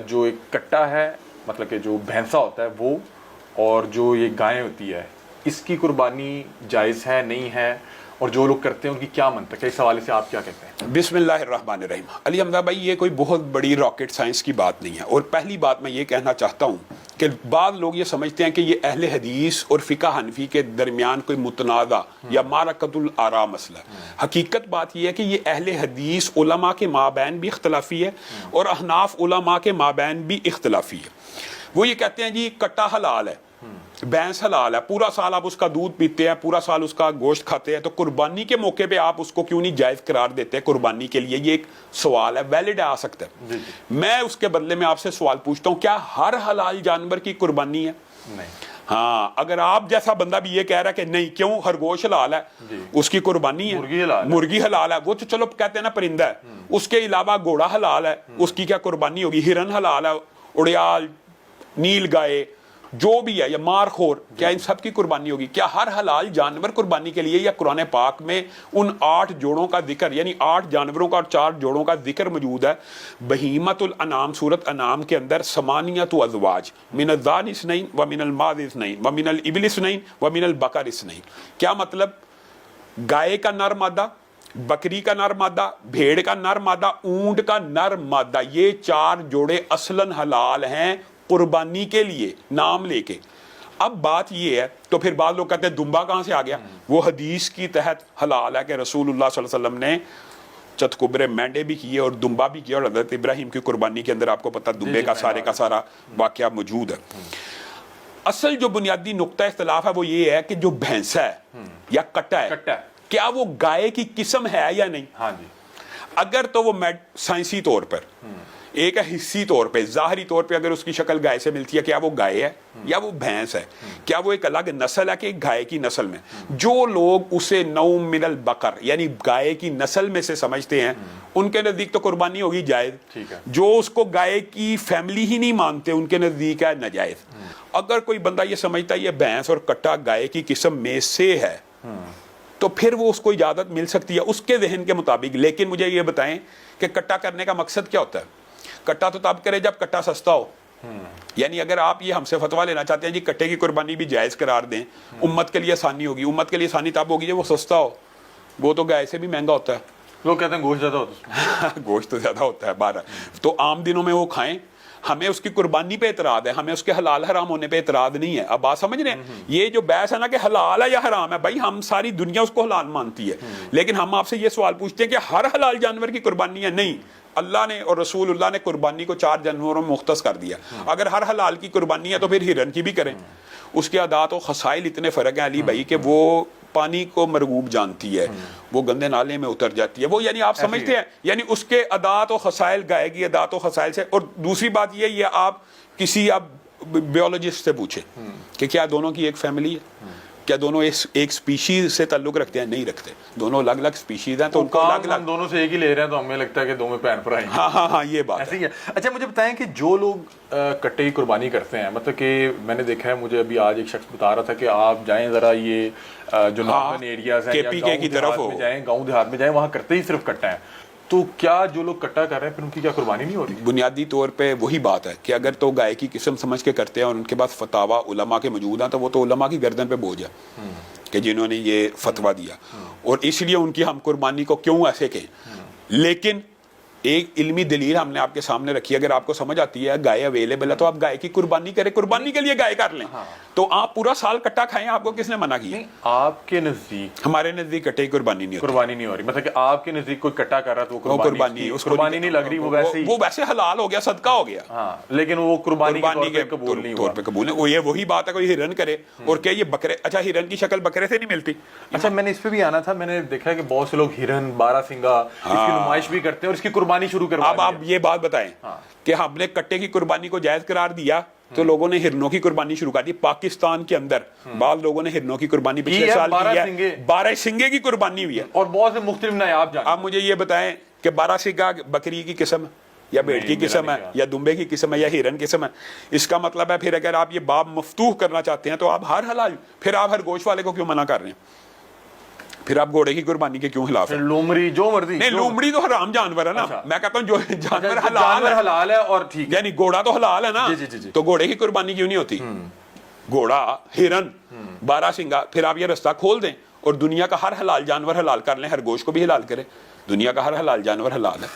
جو ایک کٹا ہے مطلب کہ جو بھینسا ہوتا ہے وہ اور جو یہ گائے ہوتی ہے اس کی قربانی جائز ہے نہیں ہے اور جو لوگ کرتے ہیں ان کی کیا منطق ہے، اس حوالے سے آپ کیا کہتے ہیں؟ بسم اللہ الرحمن الرحیم۔ علی حمزہ بھائی یہ کوئی بہت بڑی راکٹ سائنس کی بات نہیں ہے، اور پہلی بات میں یہ کہنا چاہتا ہوں کہ بعض لوگ یہ سمجھتے ہیں کہ یہ اہل حدیث اور فقہ حنفی کے درمیان کوئی متنازع یا معرکۃ الآراء مسئلہ ہے۔ حقیقت بات یہ ہے کہ یہ اہل حدیث علماء کے مابین بھی اختلافی ہے اور احناف علماء کے مابین بھی اختلافی ہے۔ وہ یہ کہتے ہیں جی کٹا حلال ہے، بھینس حلال ہے، پورا سال آپ اس کا دودھ پیتے ہیں، پورا سال اس کا گوشت کھاتے ہیں، تو قربانی کے موقع پہ آپ اس کو کیوں نہیں جائز قرار دیتے ہیں قربانی کے لیے؟ یہ ایک سوال ہے، ویلڈ ہے، آ سکتا ہے۔ میں اس کے بدلے میں آپ سے سوال پوچھتا ہوں، کیا ہر حلال جانور کی قربانی ہے؟ نہیں۔ ہاں، اگر آپ جیسا بندہ بھی یہ کہہ رہا ہے کہ نہیں، کیوں خرگوش حلال ہے اس کی قربانی ہے، مرغی حلال ہے، وہ تو چلو کہتے ہیں نا پرندہ ہے، اس کے علاوہ گھوڑا حلال ہے، اس کی کیا قربانی ہوگی؟ ہرن حلال ہے، اڑیال، نیل گائے، جو بھی ہے، یا مار خور، کیا ان سب کی قربانی ہوگی؟ کیا ہر حلال جانور قربانی کے لیے؟ یا قرآن پاک میں ان 8 جوڑوں کا ذکر، یعنی 8 جانوروں کا اور 4 جوڑوں کا ذکر موجود ہے؟ بہیمۃ الانعام سورۃ انعام کے اندر 8 ازواج، من الذان اثنین ومن الماعز اثنین ومن الابل اثنین ومن البقر اثنین۔ کیا مطلب؟ گائے کا نر مادہ، بکری کا نر مادہ، بھیڑ کا نر مادہ، اونٹ کا نر مادہ، یہ 4 جوڑے اصلاً حلال ہیں قربانی کے لیے نام لے کے۔ اب بات یہ ہے، تو پھر بعض لوگ کہتے ہیں دمبا کہاں سے آ گیا؟ وہ حدیث کی تحت حلال ہے کہ رسول اللہ صلی اللہ علیہ وسلم نے چتکبرے مینڈے بھی کیے اور دمبا بھی کیا، اور حضرت ابراہیم کی قربانی کے اندر آپ کو پتہ دمبے کا سارا واقعہ موجود ہے۔ اصل جو بنیادی نقطہ اختلاف ہے وہ یہ ہے کہ جو بھینسا ہے یا کٹا ہے، کیا وہ گائے کی قسم ہے یا نہیں؟ ہاں جی۔ اگر تو وہ سائنسی طور پر ایک ہے، حصی طور پہ، ظاہری طور پہ اگر اس کی شکل گائے سے ملتی ہے، کیا وہ گائے ہے یا وہ بھینس ہے؟ کیا وہ ایک الگ نسل ہے کہ گائے کی نسل میں؟ جو لوگ اسے نوع من البقر یعنی گائے کی نسل میں سے سمجھتے ہیں، ان کے نزدیک تو قربانی ہوگی جائز۔ جو اس کو گائے کی فیملی ہی نہیں مانتے، ان کے نزدیک ہے ناجائز۔ اگر کوئی بندہ یہ سمجھتا ہے یہ بھینس اور کٹا گائے کی قسم میں سے ہے، تو پھر وہ اس کو اجازت مل سکتی ہے اس کے ذہن کے مطابق۔ لیکن مجھے یہ بتائیں کہ کٹا کرنے کا مقصد کیا ہوتا ہے؟ کٹا تو تب کرے جب کٹا سستا ہو۔ یعنی اگر آپ یہ ہم سے فتویٰ لینا چاہتے ہیں جی کٹے کی قربانی بھی جائز قرار دیں، امت کے لیے آسانی ہوگی، امت کے لیے آسانی تب ہوگی جب وہ سستا ہو۔ وہ تو گائے سے بھی مہنگا ہوتا ہے، لوگ کہتے ہیں گوشت زیادہ ہوتا ہے۔ گوشت تو زیادہ ہوتا ہے، 12 تو عام دنوں میں وہ کھائیں۔ ہمیں اس کی قربانی پہ اعتراض ہے، ہمیں اس کے حلال حرام ہونے پہ اعتراض نہیں ہے۔ اب بات سمجھ رہے ہیں؟ یہ جو بحث ہے نا کہ حلال ہے یا حرام ہے، بھائی ہم ساری دنیا اس کو حلال مانتی ہے، لیکن ہم آپ سے یہ سوال پوچھتے ہیں کہ ہر حلال جانور کی قربانی ہے؟ نہیں، اللہ نے اور رسول اللہ نے قربانی کو 4 جانوروں میں مختص کر دیا۔ اگر ہر حلال کی قربانی ہے تو پھر ہرن کی بھی کریں۔ اس کے عادات و خصائل اتنے فرق ہیں علی بھائی کہ وہ پانی کو مرغوب جانتی ہے، وہ گندے نالے میں اتر جاتی ہے، وہ یعنی آپ سمجھتے ہیں یعنی اس کے عادات و خصائل گائے کی عادات و خصائل سے۔ اور دوسری بات یہ آپ کسی بیولوجسٹ سے پوچھیں کہ کیا دونوں کی ایک فیملی ہے؟ کیا دونوں ایک سپیشیز سے تعلق رکھتے ہیں؟ نہیں رکھتے، دونوں الگ الگ سپیشیز ہیں، تو ان کو الگ الگ دونوں سے ایک ہی لے رہے ہیں، تو ہمیں لگتا ہے کہ دونوں میں بھائی ہیں۔ ہاں یہ بات ایسے ہی ہے۔ اچھا مجھے بتائیں کہ جو لوگ کٹے کی قربانی کرتے ہیں، مطلب کہ میں نے دیکھا ہے، مجھے ابھی آج ایک شخص بتا رہا تھا کہ آپ جائیں ذرا یہ جو نارتھن ایریاز ہیں، گاؤں دیہات میں جائیں، وہاں کرتے ہی صرف کٹا ہے۔ تو کیا جو لوگ کٹا کر رہے ہیں پھر ان کی کیا قربانی نہیں ہو رہی؟ بنیادی طور پہ وہی بات ہے کہ اگر تو گائے کی قسم سمجھ کے کرتے ہیں اور ان کے پاس فتاوا علماء کے موجود ہیں، تو وہ تو علماء کی گردن پہ بوجھ ہے کہ جنہوں نے یہ فتوا دیا، اور اس لیے ان کی ہم قربانی کو کیوں ایسے کہیں۔ لیکن ایک علمی دلیل ہم نے آپ کے سامنے رکھی، اگر آپ کو سمجھ آتی ہے گائے اویلیبل ہے تو آپ گائے کی قربانی کریں، قربانی کے لیے گائے کر لیں، تو آپ پورا سال کٹا کھائیں۔ آپ کو کس نے منع کیا؟ آپ کے نزدیک؟ ہمارے نزدیک کٹے کی قربانی نہیں ہو رہی، مطلب کہ آپ کے نزدیک کوئی کٹا کر رہا تو قربانی نہیں لگ رہی، وہ ویسے حلال ہو گیا، صدقہ ہو گیا، لیکن وہ قربانی کے طور پہ قبول نہیں۔ یہ وہی بات ہے، کوئی ہرن کرے اور کیا یہ بکرے، اچھا ہرن کی شکل بکرے سے نہیں ملتی؟ اچھا میں نے اس پہ بھی آنا تھا، میں نے دیکھا کہ بہت سے لوگ ہرن، 12 سنگا اس کی نمائش بھی کرتے ہیں اور اس کی قربانی شروع کروا۔ اب آپ یہ بات بتائیں کہ ہم نے کٹے کی قربانی کو جائز قرار دیا تو لوگوں نے ہرنوں کی قربانی شروع کر دی۔ پاکستان کے اندر بعض لوگوں نے ہرنوں کی قربانی پچھلے سال کی ہے، 12 سنگے کی قربانی ہوئی ہے، اور بہت سے مختلف نایاب جانور۔ آپ مجھے یہ بتائیں کہ 12 سنگا بکری کی قسم یا بھیڑ کی قسم ہے یا دمبے کی قسم ہے یا ہرن کی قسم ہے؟ اس کا مطلب ہے پھر اگر آپ یہ باب مفتوح کرنا چاہتے ہیں تو آپ ہر حلال، پھر آپ ہر گوشت والے کو کیوں منع کر رہے ہیں؟ پھر آپ گھوڑے کی قربانی کے کیوں خلاف ہیں؟ لومڑی جو مرضی نہیں، لومڑی تو حرام جانور ہے نا، میں کہتا ہوں جو جانور حلال ہے اور ٹھیک ہے، یعنی گھوڑا تو حلال ہے نا، تو گھوڑے کی قربانی کیوں نہیں ہوتی؟ گھوڑا، ہرن، بارہ سنگا، پھر آپ یہ رستہ کھول دیں اور دنیا کا ہر حلال جانور حلال کر لیں، خرگوش کو بھی حلال کریں، دنیا کا ہر حلال جانور حلال ہے۔